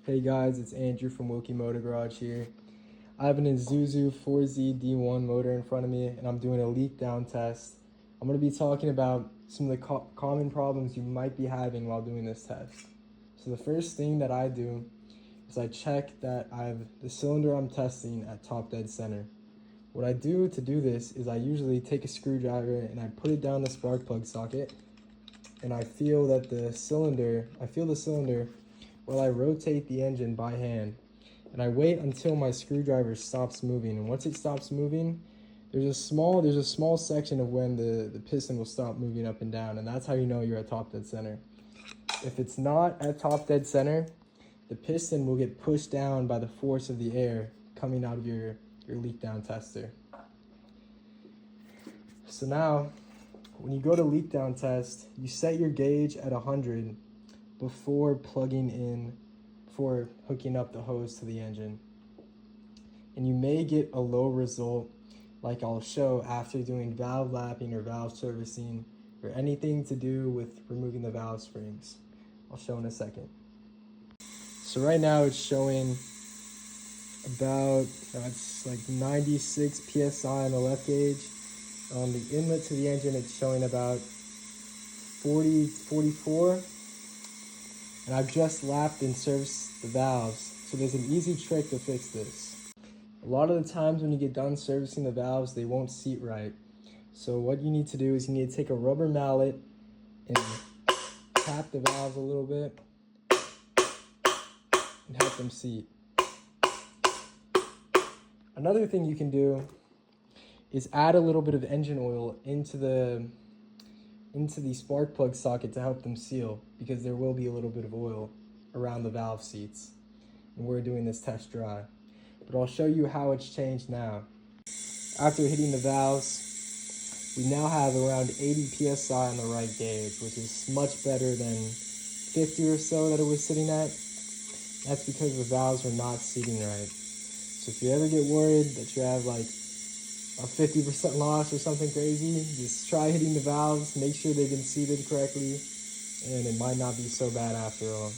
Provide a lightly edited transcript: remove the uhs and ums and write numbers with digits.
Hey guys, it's Andrew from Wilkie Motor Garage here. I have an Isuzu 4Z D1 motor in front of me and I'm doing a leak down test. I'm going to be talking about some of the common problems you might be having while doing this test. So the first thing that I do is I check that I have the cylinder I'm testing at top dead center. What I do to do this is I usually take a screwdriver and I put it down the spark plug socket and I feel the cylinder while I rotate the engine by hand. And I wait until my screwdriver stops moving. And once it stops moving, there's a small section of when the piston will stop moving up and down, and that's how you know you're at top dead center. If it's not at top dead center, the piston will get pushed down by the force of the air coming out of your leak down tester. So now, when you go to leak down test, you set your gauge at 100 before hooking up the hose to the engine. And you may get a low result, like I'll show after doing valve lapping or valve servicing or anything to do with removing the valve springs. I'll show in a second. So right now it's showing about, it's like 96 PSI on the left gauge. On the inlet to the engine, it's showing about 44. And I've just lapped and serviced the valves. So there's an easy trick to fix this. A lot of the times when you get done servicing the valves, they won't seat right. So what you need to do is you need to take a rubber mallet and tap the valves a little bit and help them seat. Another thing you can do is add a little bit of engine oil into the spark plug socket to help them seal, because there will be a little bit of oil around the valve seats. And we're doing this test dry. But I'll show you how it's changed now. After hitting the valves, we now have around 80 PSI on the right gauge, which is much better than 50 or so that it was sitting at. That's because the valves are not seating right. So if you ever get worried that you have like a 50% loss or something crazy, just try hitting the valves, make sure they've been seated correctly, and it might not be so bad after all.